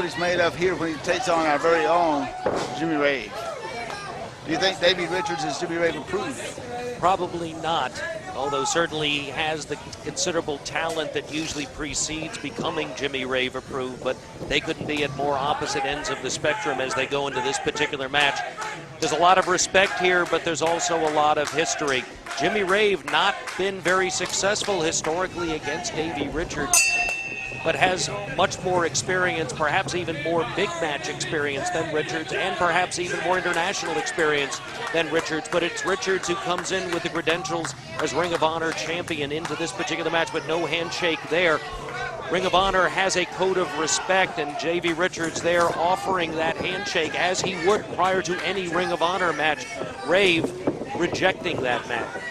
what he's made of here when he takes on our very own Jimmy Rave. Do you think Davey Richards is Jimmy Rave approved? Probably not, although certainly he has the considerable talent that usually precedes becoming Jimmy Rave approved, but they couldn't be at more opposite ends of the spectrum as they go into this particular match. There's a lot of respect here, but there's also a lot of history. Jimmy Rave not been very successful historically against Davey Richards, but has much more experience, perhaps even more big match experience than Richards, and perhaps even more international experience than Richards. But it's Richards who comes in with the credentials as Ring of Honor champion into this particular match, but no handshake there. Ring of Honor has a code of respect, and Davey Richards there offering that handshake as he would prior to any Ring of Honor match. Rave rejecting that match.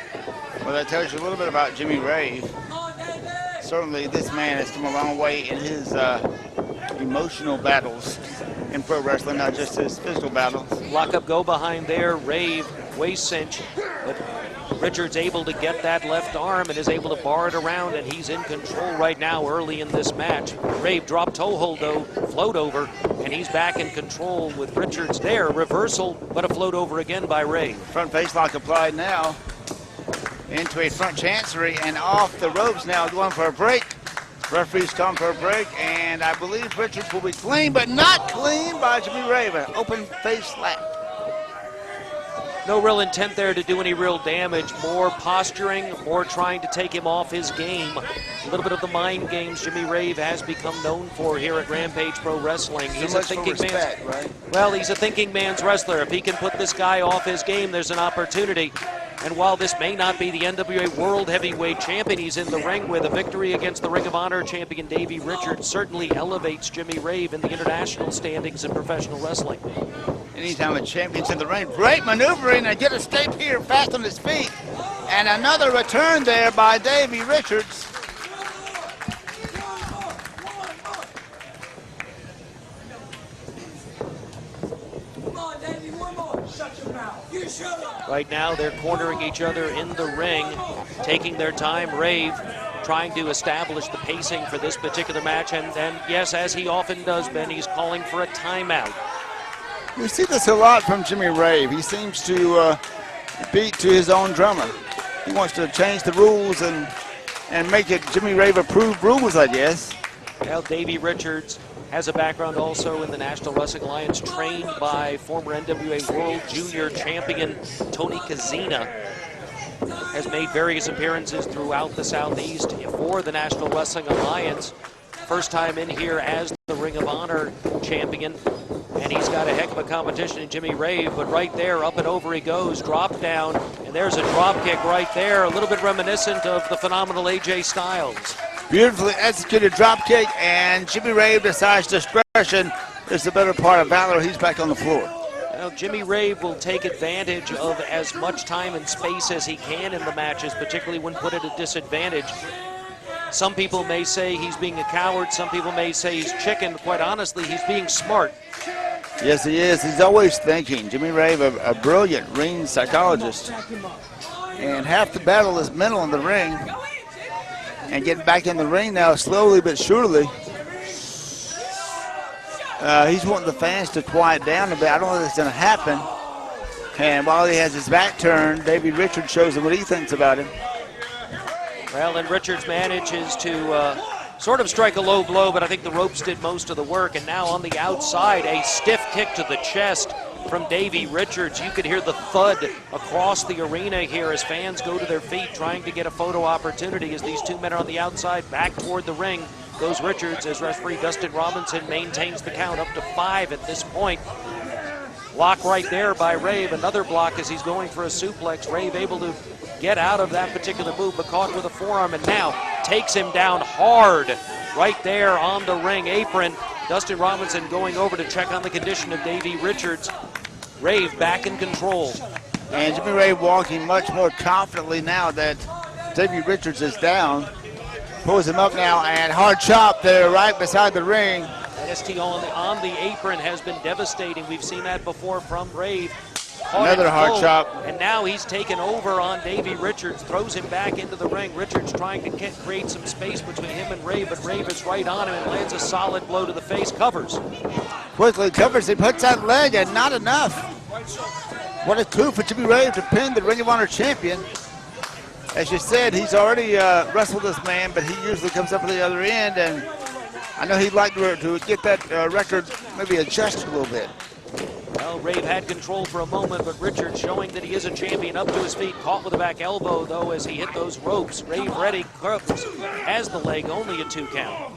Well, that tells you a little bit about Jimmy Rave. Certainly this man has come a long way in his emotional battles in pro wrestling, not just his physical battles. Lockup go behind there, Rave, waist cinch, but Richards able to get that left arm and is able to bar it around, and he's in control right now early in this match. Rave drop toe hold though, float over, and he's back in control with Richards there. Reversal, but a float over again by Rave. Front face lock applied now. Into a front chancery and off the ropes now, going for a break. Referee's come for a break, and I believe Richards will be clean, but not clean by Jimmy Rave. An open face slap. No real intent there to do any real damage. More posturing, more trying to take him off his game. A little bit of the mind games Jimmy Rave has become known for here at Rampage Pro Wrestling. He's a thinking man, right? Well, he's a thinking man's wrestler. If he can put this guy off his game, there's an opportunity. And while this may not be the NWA World Heavyweight Champion, he's in the ring with a victory against the Ring of Honor champion Davey Richards. Certainly elevates Jimmy Rave in the international standings in professional wrestling. Anytime a champion's in the ring, great maneuvering and get a escape here fast on his feet. And another return there by Davey Richards. Right now they're cornering each other in the ring, taking their time. Rave trying to establish the pacing for this particular match, and yes, as he often does, Ben, he's calling for a timeout. We see this a lot from Jimmy Rave. He seems to beat to his own drummer. He wants to change the rules and make it Jimmy Rave approved rules, I guess. Well, Davey Richards has a background also in the National Wrestling Alliance, trained by former NWA World Junior Champion Tony Kazina. Has made various appearances throughout the Southeast for the National Wrestling Alliance. First time in here as the Ring of Honor champion. And he's got a heck of a competition in Jimmy Rave, but right there, up and over he goes, drop down, and there's a drop kick right there, a little bit reminiscent of the phenomenal AJ Styles. Beautifully executed drop kick, and Jimmy Rave decides discretion is the better part of valor. He's back on the floor. Well, Jimmy Rave will take advantage of as much time and space as he can in the matches, particularly when put at a disadvantage. Some people may say he's being a coward, some people may say he's chicken. Quite honestly, he's being smart. Yes, he is. He's always thinking. Jimmy Rave, a brilliant ring psychologist. And half the battle is mental in the ring. And getting back in the ring now slowly but surely. He's wanting the fans to quiet down a bit. I don't know if it's going to happen. And while he has his back turned, Davey Richards shows him what he thinks about him. Well, and Richards manages to sort of strike a low blow, but I think the ropes did most of the work. And now on the outside, a stiff kick to the chest from Davey Richards. You could hear the thud across the arena here as fans go to their feet trying to get a photo opportunity as these two men are on the outside. Back toward the ring goes Richards as referee Dustin Robinson maintains the count up to 5 at this point. Block right there by Rave. Another block as he's going for a suplex. Rave able to get out of that particular move, but caught with a forearm, and now takes him down hard right there on the ring apron. Dustin Robinson going over to check on the condition of Davey Richards. Rave back in control. And Jimmy Rave walking much more confidently now that Davey Richards is down. Pulls him up now, and hard chop there right beside the ring. That ST on the apron has been devastating. We've seen that before from Rave. caught Another it hard full, chop. and now he's taken over on Davey Richards, throws him back into the ring. Richards trying to create some space between him and Rave, but Rave is right on him and lands a solid blow to the face, covers. Quickly covers, he puts that leg and not enough. What a coup for Jimmy Rave to pin the Ring of Honor champion. As you said, he's already wrestled this man, but he usually comes up at the other end, and I know he'd like to get that record maybe adjusted a little bit. Well, Rave had control for a moment, but Richards showing that he is a champion, up to his feet, caught with a back elbow, though, as he hit those ropes. Rave ready, curves, has the leg, only a 2 count.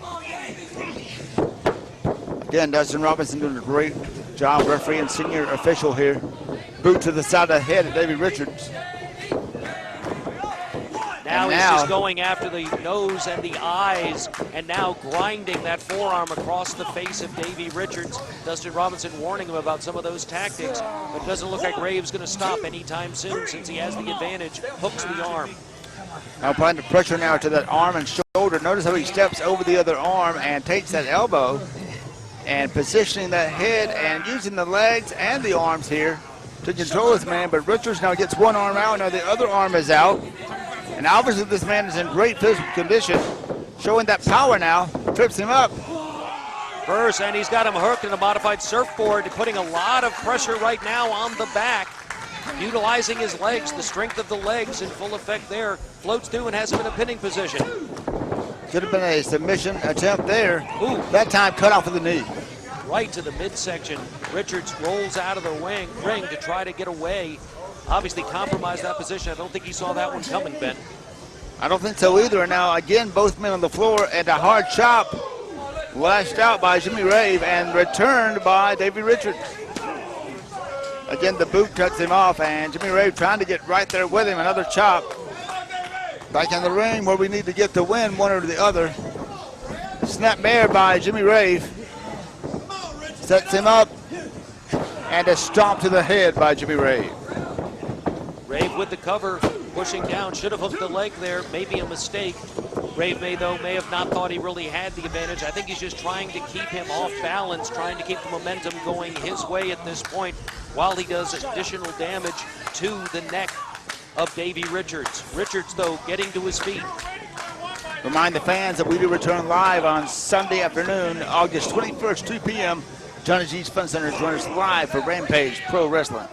Again, Dustin Robinson doing a great job, referee and senior official here. Boot to the side of the head of Davey Richards. Now he's just going after the nose and the eyes, and now grinding that forearm across the face of Davey Richards. Dustin Robinson warning him about some of those tactics, but doesn't look like Rave's going to stop anytime soon since he has the advantage. Hooks the arm. Now applying the pressure now to that arm and shoulder. Notice how he steps over the other arm and takes that elbow and positioning that head and using the legs and the arms here to control this man. But Richards now gets one arm out, now the other arm is out. And obviously this man is in great physical condition, showing that power now, trips him up. First, and he's got him hooked in a modified surfboard, putting a lot of pressure right now on the back. Utilizing his legs, the strength of the legs in full effect there. Floats through and has him in a pinning position. Could have been a submission attempt there. Ooh. That time cut off with the knee. Right to the midsection. Richards rolls out of the ring to try to get away. Obviously compromised that position. I don't think he saw that one coming, Ben. I don't think so either. And now again, both men on the floor, and a hard chop lashed out by Jimmy Rave and returned by Davey Richards. Again, the boot cuts him off, and Jimmy Rave trying to get right there with him. Another chop. Back in the ring where we need to get the win, one or the other. Snap bear by Jimmy Rave. Sets him up, and a stomp to the head by Jimmy Rave. Rave with the cover, pushing down, should have hooked the leg there, maybe a mistake. Rave may have not thought he really had the advantage. I think he's just trying to keep him off balance, trying to keep the momentum going his way at this point while he does additional damage to the neck of Davey Richards. Richards, though, getting to his feet. Remind the fans that we do return live on Sunday afternoon, August 21st, 2 p.m. Johnny G's Fun Center. Join us live for Rampage Pro Wrestling.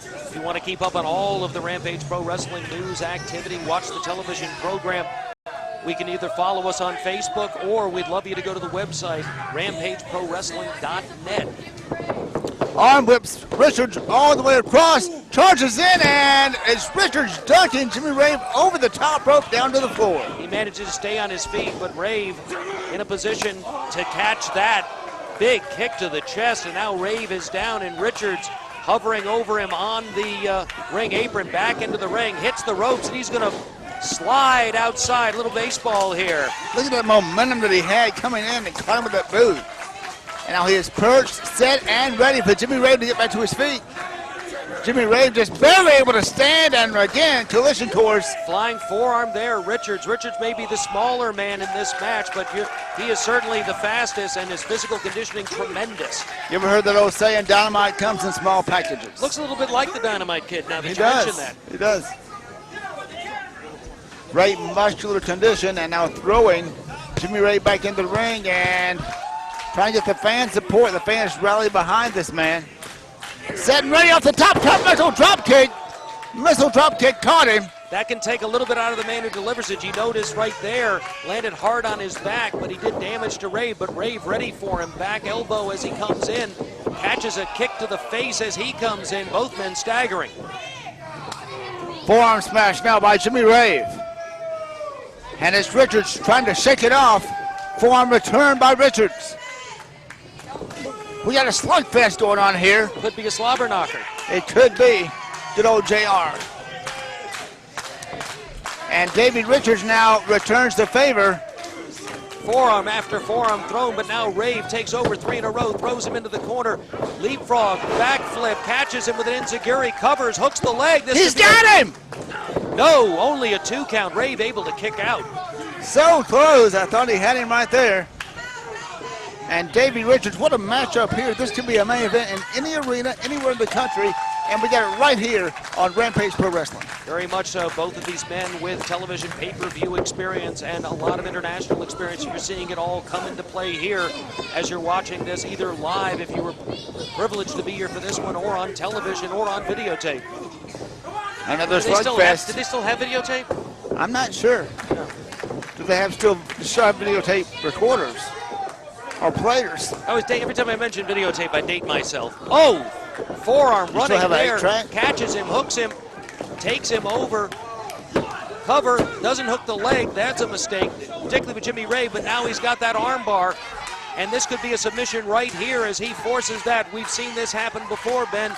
If you want to keep up on all of the Rampage Pro Wrestling news activity, watch the television program. We can either follow us on Facebook, or we'd love you to go to the website, rampageprowrestling.net. Arm whips Richards all the way across, charges in, and it's Richards dunking Jimmy Rave over the top rope down to the floor. He manages to stay on his feet, but Rave in a position to catch that big kick to the chest, and now Rave is down, and Richards hovering over him on the ring apron, back into the ring, hits the ropes, and he's going to slide outside. Little baseball here. Look at that momentum that he had coming in and caught him with that boot. And now he is perched, set, and ready for Jimmy Rave to get back to his feet. Jimmy Rave just barely able to stand, and again, collision course. Flying forearm there, Richards. Richards may be the smaller man in this match, but he is certainly the fastest, and his physical conditioning tremendous. You ever heard that old saying, dynamite comes in small packages? Looks a little bit like the Dynamite Kid now that you mention that. He does. Great muscular condition, and now throwing Jimmy Rave back into the ring and trying to get the fan support. The fans rally behind this man. Set and ready off the top missile drop kick. Missile drop kick caught him. That can take a little bit out of the man who delivers it. You notice right there, landed hard on his back, but he did damage to Rave, but Rave ready for him. Back elbow as he comes in. Catches a kick to the face as he comes in. Both men staggering. Forearm smash now by Jimmy Rave. And it's Richards trying to shake it off. Forearm return by Richards. We got a slugfest going on here. Could be a slobber knocker. It could be. Good old JR. And Davey Richards now returns the favor. Forearm after forearm thrown, but now Rave takes over 3 in a row, throws him into the corner. Leapfrog, backflip, catches him with an enziguri, covers, hooks the leg. He's got him! No, only a 2 count. Rave able to kick out. So close. I thought he had him right there. And Davey Richards, what a matchup here. This could be a main event in any arena, anywhere in the country. and we got it right here on Rampage Pro Wrestling. Very much so. Both of these men with television pay-per-view experience and a lot of international experience. You're seeing it all come into play here as you're watching this either live, if you were privileged to be here for this one, or on television or on videotape. Another slugfest. Did they still have videotape? I'm not sure. No. Do they have still videotape recorders or players? Every time I mention videotape, I date myself. Oh, forearm running there, catches him, hooks him, takes him over. Cover, doesn't hook the leg. That's a mistake, particularly with Jimmy Rave, but now he's got that arm bar. And this could be a submission right here as he forces that. We've seen this happen before, Ben.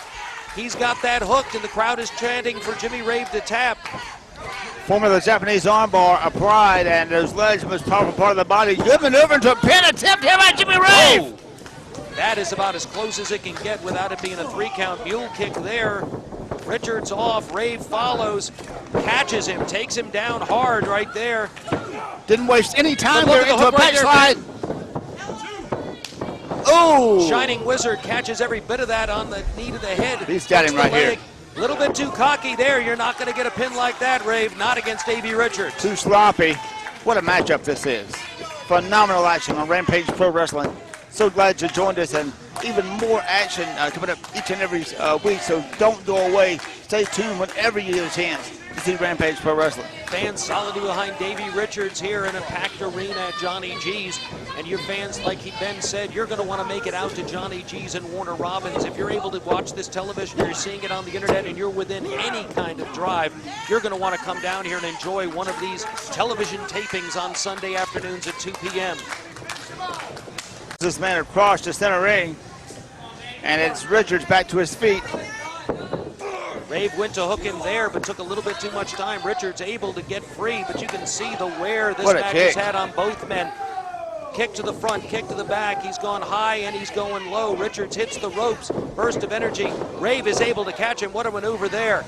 He's got that hooked, and the crowd is chanting for Jimmy Rave to tap. Former the Japanese armbar applied, and those legs, the most powerful part of the body. Good maneuver into a pin attempt here by Jimmy Rave. Oh, that is about as close as it can get without it being a 3-count mule kick there. Richards off, Rave follows, catches him, takes him down hard right there. Didn't waste any time there into a backslide. Oh! Shining Wizard catches every bit of that on the knee to the head. He's got him right here. A little bit too cocky there. You're not going to get a pin like that, Rave. Not against Davey Richards. Too sloppy. What a matchup this is. Phenomenal action on Rampage Pro Wrestling. So glad you joined us, and even more action coming up each and every week. So don't go away. Stay tuned whenever you get a chance to see Rampage Pro Wrestling. Fans solidly behind Davey Richards here in a packed arena at Johnny G's. And your fans, like Ben said, you're going to want to make it out to Johnny G's and Warner Robins. If you're able to watch this television, you're seeing it on the internet, and you're within any kind of drive, you're going to want to come down here and enjoy one of these television tapings on Sunday afternoons at 2 p.m. This man across the center ring, and it's Richards back to his feet. Rave went to hook him there, but took a little bit too much time. Richards able to get free, but you can see the wear this match has had on both men. Kick to the front, kick to the back. He's gone high and he's going low. Richards hits the ropes, burst of energy. Rave is able to catch him. What a maneuver there.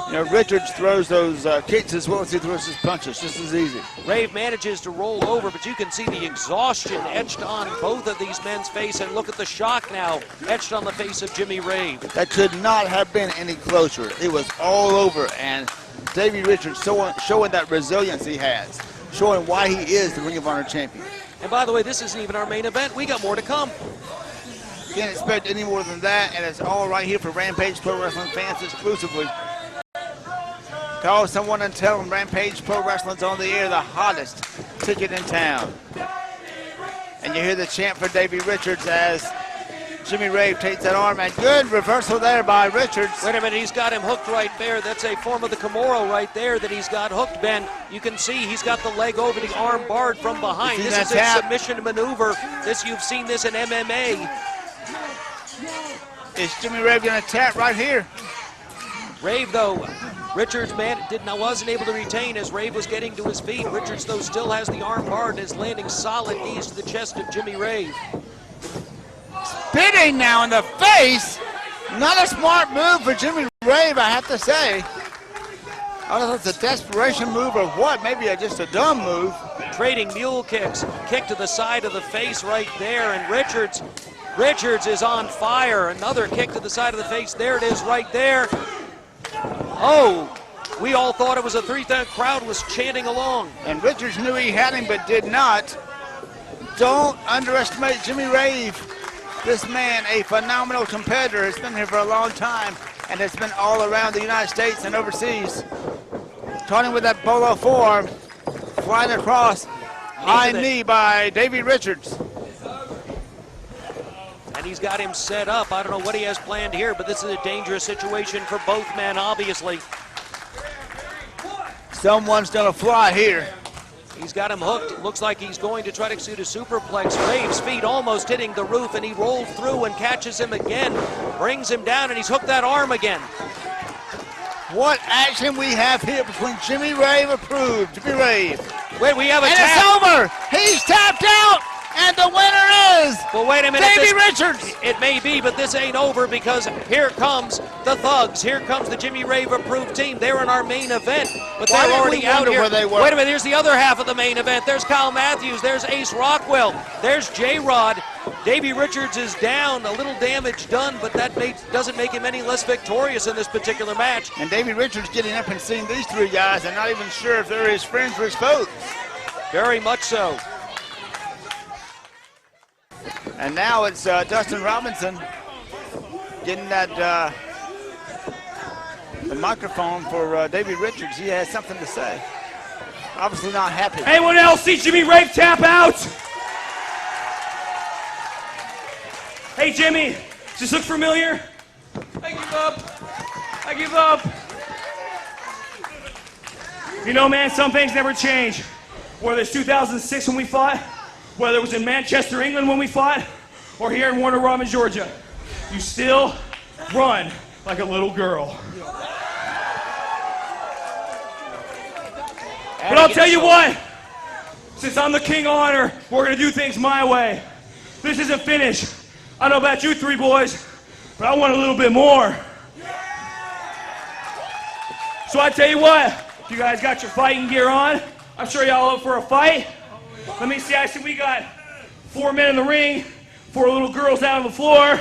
You know, Richards throws those kicks as well as he throws his punches, just as easy. Rave manages to roll over, but you can see the exhaustion etched on both of these men's face, and look at the shock now etched on the face of Jimmy Rave. That could not have been any closer. It was all over, and Davey Richards showing that resilience he has, showing why he is the Ring of Honor champion. And by the way, this isn't even our main event. We got more to come. Can't expect any more than that, and it's all right here for Rampage Pro Wrestling fans exclusively. Call someone and tell them Rampage Pro Wrestling's on the air, the hottest ticket in town. And you hear the chant for Davey Richards as Jimmy Rave takes that arm, and good reversal there by Richards. Wait a minute, he's got him hooked right there. That's a form of the Kimura right there that he's got hooked, Ben. You can see he's got the leg over, the arm barred from behind. This is a submission maneuver. You've seen this in MMA. Is Jimmy Rave going to tap right here? Rave, though, Richards wasn't able to retain as Rave was getting to his feet. Richards, though, still has the arm barred and is landing solid knees to the chest of Jimmy Rave. Spitting now in the face. Not a smart move for Jimmy Rave, I have to say. I don't know if it's a desperation move or what. Maybe just a dumb move. Trading mule kicks. Kick to the side of the face right there, and Richards is on fire. Another kick to the side of the face. There it is right there. Oh, we all thought it was a 3,000 crowd was chanting along. And Richards knew he had him, but did not. Don't underestimate Jimmy Rave. This man, a phenomenal competitor, has been here for a long time and has been all around the United States and overseas. Taunting with that bolo forearm, flying across, high knee by Davey Richards. And he's got him set up. I don't know what he has planned here, but this is a dangerous situation for both men, obviously. Someone's gonna fly here. He's got him hooked. It looks like he's going to try to execute a superplex. Rave's feet almost hitting the roof, and he rolls through and catches him again. Brings him down, and he's hooked that arm again. What action we have here between Jimmy Rave Jimmy Rave. Wait, we have a tap. And it's over. He's tapped out. And the winner is Well, wait a minute. Davey Richards. It may be, but this ain't over because here comes the Thugs. Here comes the Jimmy Rave approved team. They're in our main event, but Why they're did already we out wonder here. where they were? Wait a minute. Here's the other half of the main event. There's Kyle Matthews. There's Ace Rockwell. There's J-Rod. Davey Richards is down, a little damage done, but that doesn't make him any less victorious in this particular match. And Davey Richards getting up and seeing these three guys and not even sure if they're his friends or his foes. Very much so. And now it's Dustin Robinson getting that the microphone for Davey Richards. He has something to say. Obviously not happy. Anyone else see Jimmy Rave tap out? Hey, Jimmy, does this look familiar? I give up. I give up. You know, man, some things never change. Whether it's 2006 when we fought, whether it was in Manchester, England when we fought, or here in Warner Robins, Georgia, you still run like a little girl. But I'll tell you what, since I'm the king of honor, we're going to do things my way. This isn't finished. I don't know about you three boys, but I want a little bit more. So I tell you what, if you guys got your fighting gear on, I'm sure y'all up for a fight. Let me see, I see we got 4 men in the ring, 4 little girls out on the floor.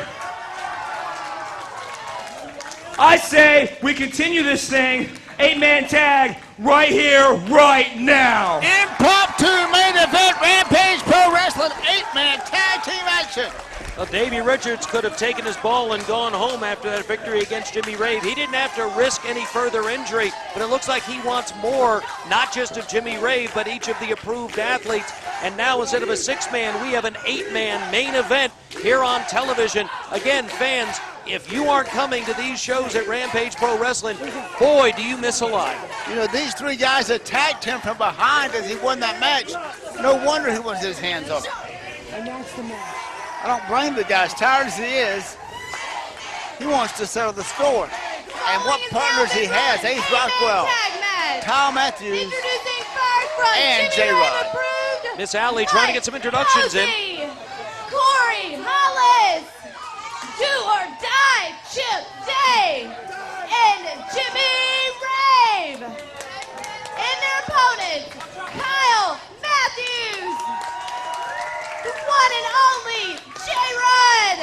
I say we continue this thing, 8-man tag, right here, right now. Impromptu main event, Rampage Pro Wrestling, 8-man tag team action. Well, Davey Richards could have taken his ball and gone home after that victory against Jimmy Rave. He didn't have to risk any further injury, but it looks like he wants more, not just of Jimmy Rave, but each of the approved athletes. And now, instead of a 6-man, we have an 8-man main event here on television. Again, fans, if you aren't coming to these shows at Rampage Pro Wrestling, boy, do you miss a lot. You know, these three guys attacked him from behind as he won that match. No wonder he wants his hands up. And that's the match. I don't blame the guy. As tired as he is, he wants to settle the score. And what partners he has, Ace Rockwell, Kyle Matthews, and J-Rod. Miss Alley trying to get some introductions in. Corey, Hollis, Do or Die, Chip Day, and Jimmy Rave. And their opponents, Kyle Matthews, the one and only J-Rod,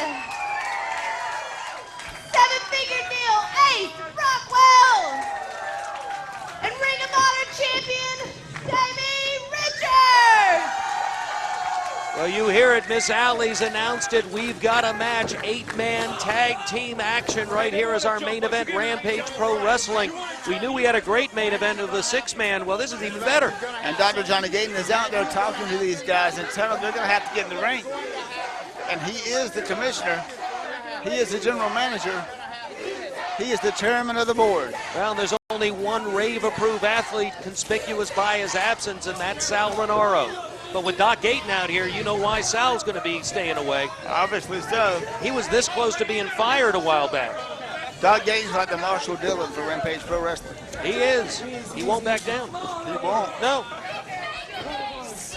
7-figure deal, Ace Rockwell, and Ring of Honor champion, Davey Richards. Well, you hear it. Miss Alley's announced it. We've got a match, 8-man tag team action right here as our main event, Rampage Pro Wrestling. We knew we had a great main event of the 6-man. Well, this is even better. And Dr. Johnny Gayton is out there talking to these guys and telling them they're going to have to get in the ring. And he is the commissioner. He is the general manager. He is the chairman of the board. Well, there's only one Rave-approved athlete conspicuous by his absence, and that's Sal Renaro. But with Doc Gayton out here, you know why Sal's going to be staying away. Obviously so. He was this close to being fired a while back. Doc Gayton's like the Marshall Dillon for Rampage Pro Wrestling. He is. He won't back down. He won't. No.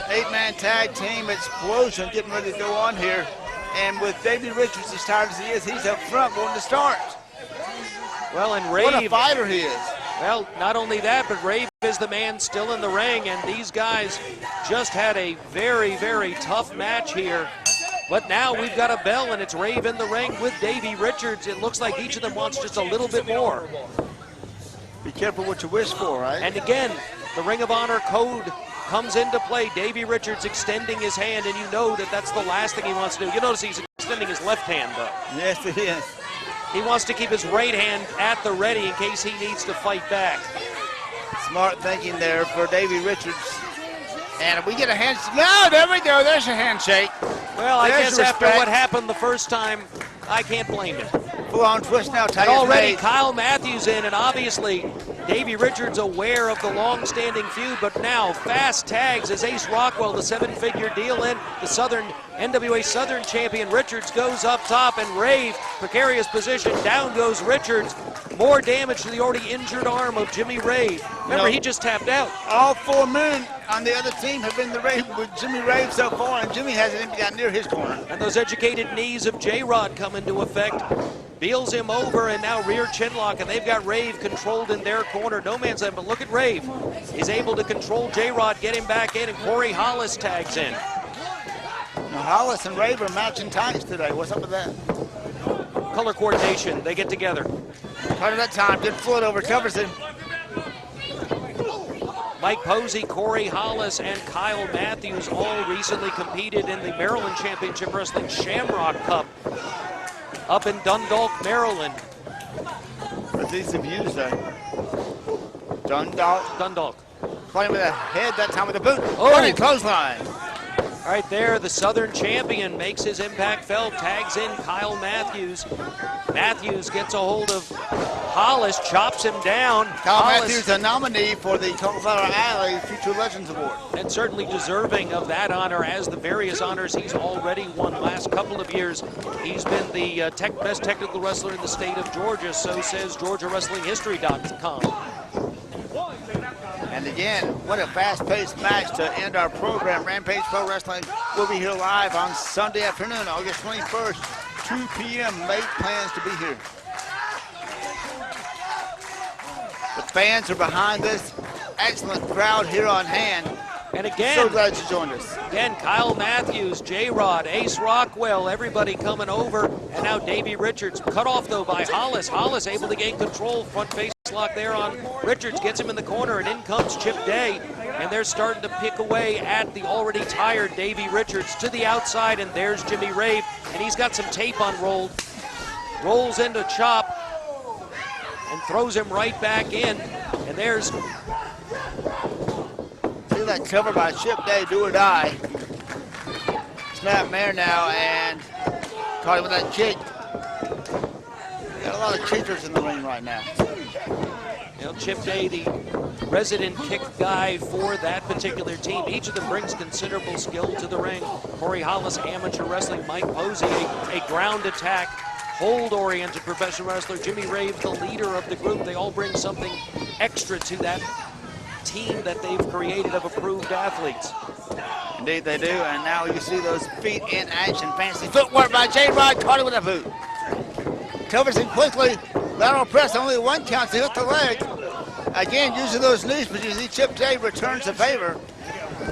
8-man tag team explosion getting ready to go on here. And with Davey Richards, as tired as he is, he's up front wanting to start. Well, and What a Rave, fighter he is. well, not only that, but Rave is the man still in the ring, and these guys just had a very, very tough match here. But now we've got a bell, and it's Rave in the ring with Davey Richards. It looks like each of them wants just a little bit more. Be careful what you wish for, right? And again, the Ring of Honor code comes into play. Davey Richards extending his hand, and you know that that's the last thing he wants to do. You notice he's extending his left hand, though. Yes, it is. He wants to keep his right hand at the ready in case he needs to fight back. Smart thinking there for Davey Richards. And we get a handshake. No, there we go. There's a handshake. Well, I There's guess after respect. what happened the first time, I can't blame him. Full-on twist now. And Tag is already made. Kyle Matthews in, and obviously Davey Richards aware of the long-standing feud, but now fast tags as Ace Rockwell, the 7-figure deal in. The NWA Southern champion Richards goes up top, and Rave, precarious position, down goes Richards. More damage to the already injured arm of Jimmy Rave. Remember, he just tapped out. All 4 men on the other team have been the Rave with Jimmy Rave so far, and Jimmy hasn't even got near his corner. And those educated knees of J-Rod come into effect. Beals him over, and now rear chin lock, and they've got Rave controlled in their corner. No man's land, but look at Rave. He's able to control J-Rod, get him back in, and Corey Hollis tags in. Now, Hollis and Rave are matching tights today. What's up with that? Color coordination, they get together. Part of that time, good foot over, covers him. Mike Posey, Corey Hollis, and Kyle Matthews all recently competed in the Maryland Championship Wrestling Shamrock Cup up in Dundalk, Maryland. That's easy to use there. Dundalk. Playing with a head, that time with a boot. Oh! Running clothesline. Right there, the Southern champion makes his impact felt, tags in Kyle Matthews. Matthews gets a hold of Hollis, chops him down. Kyle Hollis, Matthews, a nominee for the Cauliflower Alley Future Legends Award. and certainly deserving of that honor, as the various honors he's already won last couple of years. He's been the best technical wrestler in the state of Georgia, so says GeorgiaWrestlingHistory.com. And again, what a fast-paced match to end our program. Rampage Pro Wrestling will be here live on Sunday afternoon, August 21st, 2 p.m. Make plans to be here. The fans are behind this excellent crowd here on hand. And again, So glad you joined us. Again, Kyle Matthews, J-Rod, Ace Rockwell, everybody coming over. And now Davey Richards, cut off though by Hollis. Hollis able to gain control, front face lock there on Richards, gets him in the corner, and in comes Chip Day. And they're starting to pick away at the already tired Davey Richards to the outside, and there's Jimmy Rave. And he's got some tape unrolled. Rolls into Chop and throws him right back in. And there's That cover by Chip Day, do or die. Snap Mare now, and caught him with that kick. Got a lot of kickers in the ring right now. You know, Chip Day, the resident kick guy for that particular team. Each of them brings considerable skill to the ring. Corey Hollis, amateur wrestling. Mike Posey, a ground attack, hold-oriented professional wrestler. Jimmy Rave, the leader of the group. They all bring something extra to that team that they've created of approved athletes. Indeed they do, and now you see those feet in action. Fancy footwork by J-Rod, caught him with a boot. Covers him quickly. Lateral press, only one count to hit the leg. Again, using those knees, but you see Chip Day returns the favor.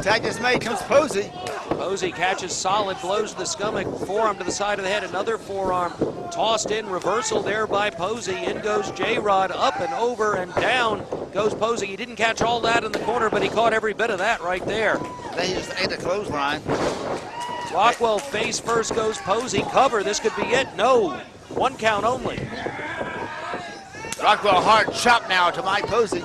Tag is made, comes Posey. Posey catches solid blows to the stomach, forearm to the side of the head, another forearm tossed in, reversal there by Posey. In goes J-Rod, up and over and down goes Posey. He didn't catch all that in the corner, but he caught every bit of that right there. They just ate a clothesline. Rockwell face first goes Posey, cover, this could be it. No, one count only. Rockwell hard chop now to Mike Posey.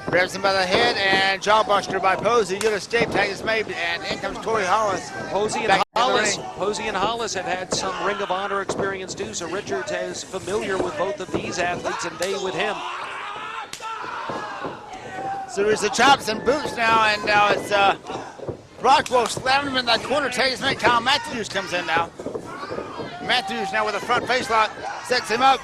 Grabs him by the head and jawbuster by Posey. Good escape, tag is made, and in comes Corey Hollis. Posey and Hollis have had some Ring of Honor experience too, so Richards is familiar with both of these athletes, and they with him. Series of chops and boots now, and now it's Rockwell slamming him in that corner. Tag is made. Kyle Matthews comes in now. Matthews now with a front face lock, sets him up.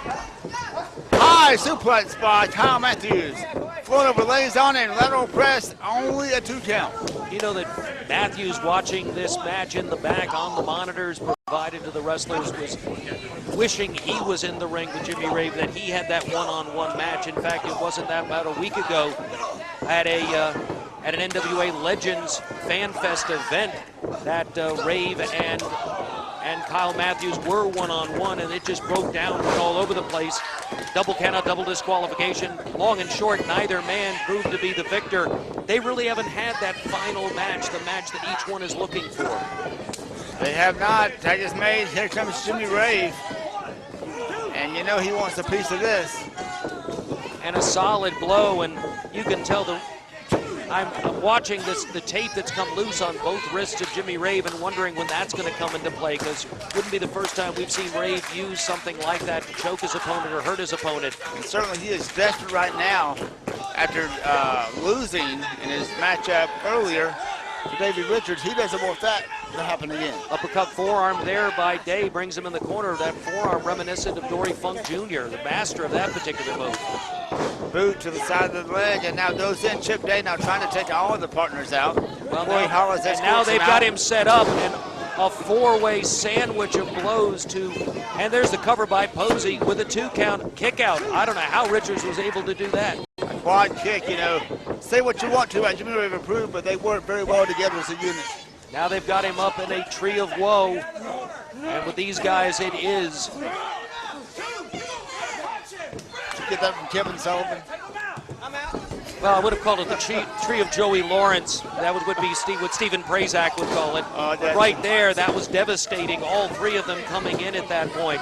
High suplex by Kyle Matthews. Float over, lays on, and lateral press, only a 2 count. You know that Matthews, watching this match in the back on the monitors provided to the wrestlers, was wishing he was in the ring with Jimmy Rave, that he had that one-on-one match. In fact, it wasn't that about a week ago at an NWA Legends Fan Fest event that Rave and Kyle Matthews were one-on-one, and it just broke down, went all over the place. Double count out, double disqualification. Long and short, neither man proved to be the victor. They really haven't had that final match, the match that each one is looking for. They have not. Tag is made. Here comes Jimmy Rave. And you know he wants a piece of this. And a solid blow, and you can tell I'm watching the tape that's come loose on both wrists of Jimmy Rave and wondering when that's going to come into play, because it wouldn't be the first time we've seen Rave use something like that to choke his opponent or hurt his opponent. And certainly he is desperate right now after losing in his matchup earlier to Davey Richards. He doesn't want that What happened again? Uppercut forearm there by Day brings him in the corner. That forearm reminiscent of Dory Funk Jr., the master of that particular move. Boot to the side of the leg, and now goes in. Chip Day now trying to take all of the partners out. Well, Hollis and now they've got him set up, and a four-way sandwich of blows to, and there's the cover by Posey with a 2-count kick out. I don't know how Richards was able to do that. A quad kick, you know. Say what you want to about Jimmy Rave approved, but they work very well together as a unit. Now they've got him up in a tree of woe, and with these guys, it is. Did you get that from Kevin Sullivan? Well, I would have called it the tree of Joey Lawrence. That would be what Stephen Prazak would call it. Right there, that was devastating. All three of them coming in at that point.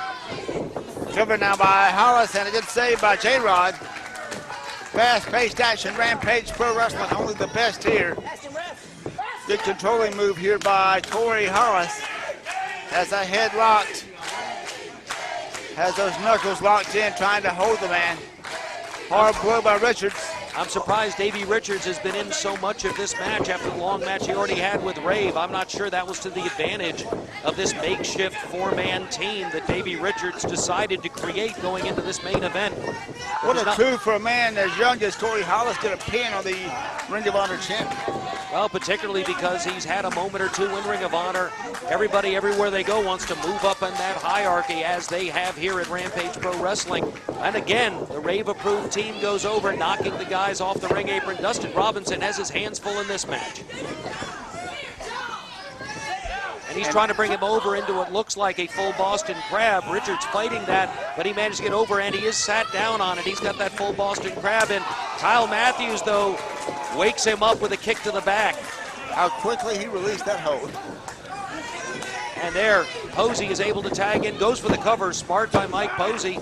Covered now by Hollis, and a good save by J-Rod. Fast-paced action, Rampage Pro Wrestling, only the best here. Good controlling move here by Corey Hollis. Has a head locked. Has those knuckles locked in, trying to hold the man. Hard blow by Richards. I'm surprised Davey Richards has been in so much of this match after the long match he already had with Rave. I'm not sure that was to the advantage of this makeshift four-man team that Davey Richards decided to create going into this main event. What a coup for a man as young as Corey Hollis get a pin on the Ring of Honor champion. Well, particularly because he's had a moment or two in Ring of Honor. Everybody, everywhere they go, wants to move up in that hierarchy as they have here at Rampage Pro Wrestling. And again, the Rave-approved team goes over, knocking the guys off the ring apron. Dustin Robinson has his hands full in this match. And he's trying to bring him over into what looks like a full Boston Crab. Richards fighting that, but he managed to get over, and he is sat down on it. He's got that full Boston Crab, and Kyle Matthews, though, wakes him up with a kick to the back. How quickly he released that hold. And there, Posey is able to tag in, goes for the cover. Smart by Mike Posey.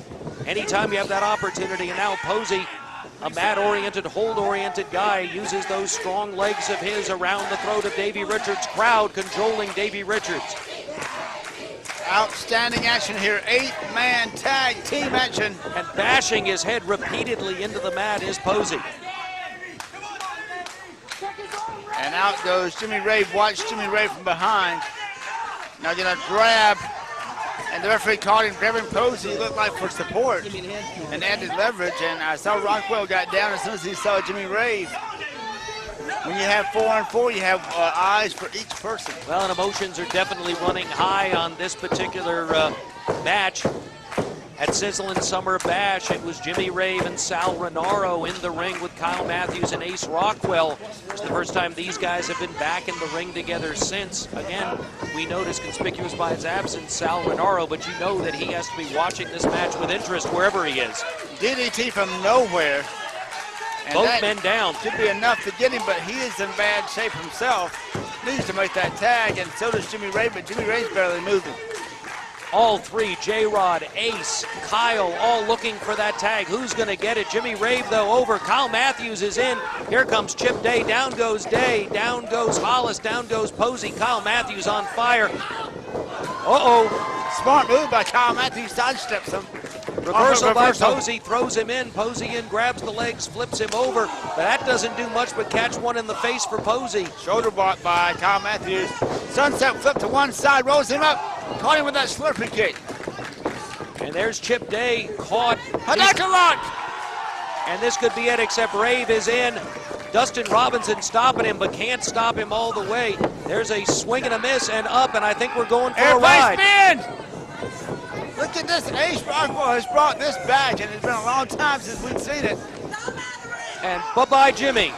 Anytime you have that opportunity, and now Posey, a mat-oriented, hold-oriented guy, uses those strong legs of his around the throat of Davey Richards. Crowd cajoling Davey Richards. Outstanding action here. 8-man tag team action. And bashing his head repeatedly into the mat is Posey. And out goes Jimmy Rave. Watch Jimmy Rave from behind. Now gonna grab, and the referee called him grabbing Posey. Looked like for support and added leverage. And I saw Rockwell got down as soon as he saw Jimmy Rave. When you have 4 on 4, you have eyes for each person. Well, and emotions are definitely running high on this particular match. At Sizzlin' Summer Bash, it was Jimmy Rave and Sal Renaro in the ring with Kyle Matthews and Ace Rockwell. It's the first time these guys have been back in the ring together since. Again, we notice conspicuous by his absence, Sal Renaro, but you know that he has to be watching this match with interest wherever he is. DDT from nowhere. And both men down. Should be enough to get him, but he is in bad shape himself. Needs to make that tag, and so does Jimmy Rave, but Jimmy Rave's barely moving. All three, J-Rod, Ace, Kyle, all looking for that tag. Who's going to get it? Jimmy Rave, though, over. Kyle Matthews is in. Here comes Chip Day. Down goes Day. Down goes Hollis. Down goes Posey. Kyle Matthews on fire. Uh-oh. Smart move by Kyle Matthews. Sidesteps him. Reversal by Posey. Throws him in. Posey in, grabs the legs, flips him over. But that doesn't do much but catch one in the face for Posey. Shoulder block by Kyle Matthews. Sunset flip to one side. Rolls him up. Caught him with that slurpee kick. And there's Chip Day caught. Hadaka lock! And this could be it, except Rave is in. Dustin Robinson stopping him, but can't stop him all the way. There's a swing and a miss and up, and I think we're going for a ride. Spin! Look at this. Ace Rockwell has brought this back, and it's been a long time since we've seen it. And bye-bye, Jimmy.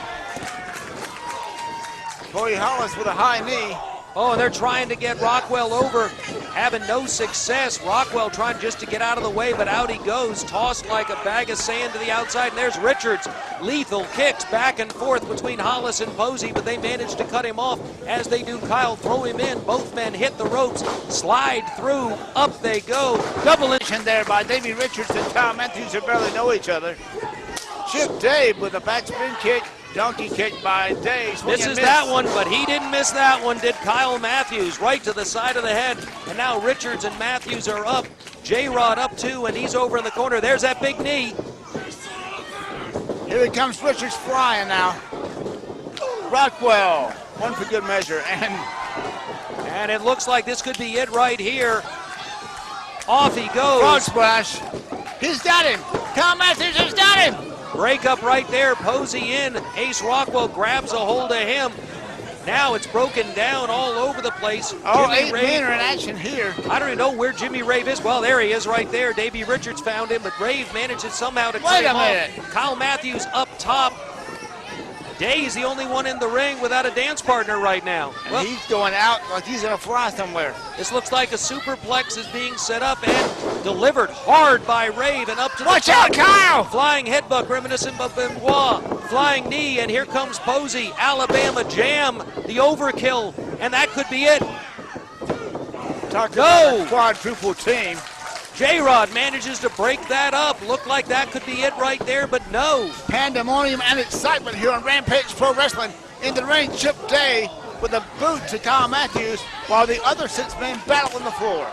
Corey Hollis with a high knee. Oh, and they're trying to get Rockwell over, having no success. Rockwell trying just to get out of the way, but out he goes, tossed like a bag of sand to the outside, and there's Richards. Lethal kicks back and forth between Hollis and Posey, but they manage to cut him off. As they do, Kyle throw him in. Both men hit the ropes, slide through, up they go. Double in there by Davey Richards and Kyle Matthews who barely know each other. Chip Day with a backspin kick. Donkey kick by Day. Misses that one, but he didn't miss that one, did Kyle Matthews. Right to the side of the head. And now Richards and Matthews are up. J-Rod up too, and he's over in the corner. There's that big knee. Here he comes, Richards flying now. Rockwell, one for good measure. And it looks like this could be it right here. Off he goes. Frog splash. He's got him. Kyle Matthews has got him. Break up right there. Posey in. Ace Rockwell grabs a hold of him. Now it's broken down all over the place. Oh, Jimmy 8 Rave, men are in action here. I don't even know where Jimmy Rave is. Well, there he is right there. Davey Richards found him, but Rave manages somehow to Wait cut him a minute. off. Kyle Matthews up top. Day's the only one in the ring without a dance partner right now. And Well, he's going out like he's going to fly somewhere. this looks like a superplex is being set up and delivered hard by Rave and up to the Watch top. out, Kyle! Flying headbutt reminiscent of Benoit. Flying knee, and here comes Posey. Alabama jam, the overkill, and that could be it. Talk No. about a quadruple team. J-Rod manages to break that up. Looked like that could be it right there, but no. Pandemonium and excitement here on Rampage Pro Wrestling. In the ring, Chip Day with a boot to Kyle Matthews, while the other 6 men battle on the floor.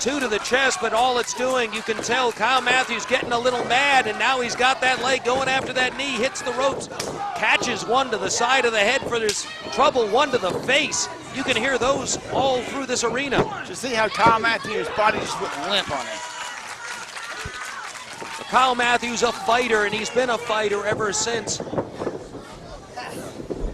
2 to the chest, but all it's doing, you can tell Kyle Matthews getting a little mad, and now he's got that leg going after that knee, hits the ropes, catches one to the side of the head for this trouble, one to the face. You can hear those all through this arena. To see how Kyle Matthews' body just went limp on him. Kyle Matthews, a fighter, and he's been a fighter ever since.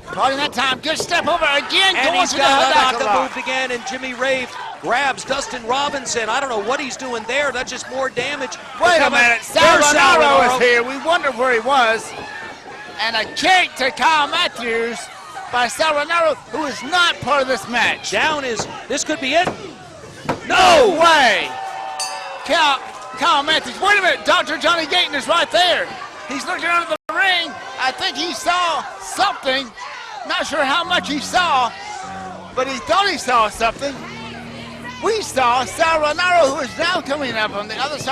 Caught him that time. Good step over again. And Going he's to the got Hudaka a lock. move again, and Jimmy Rave grabs Dustin Robinson. I don't know what he's doing there. That's just more damage. Wait a minute. Sal There's Renaro is here. We wondered where he was. And a kick to Kyle Matthews by Sal Renaro, who is not part of this match. Down is, this could be it. No No! way. Kyle Matthews. Wait a minute. Dr. Johnny Gayton is right there. He's looking under the ring. I think he saw something. Not sure how much he saw, but he thought he saw something. We saw Sal Renaro, who is now coming up on the other side.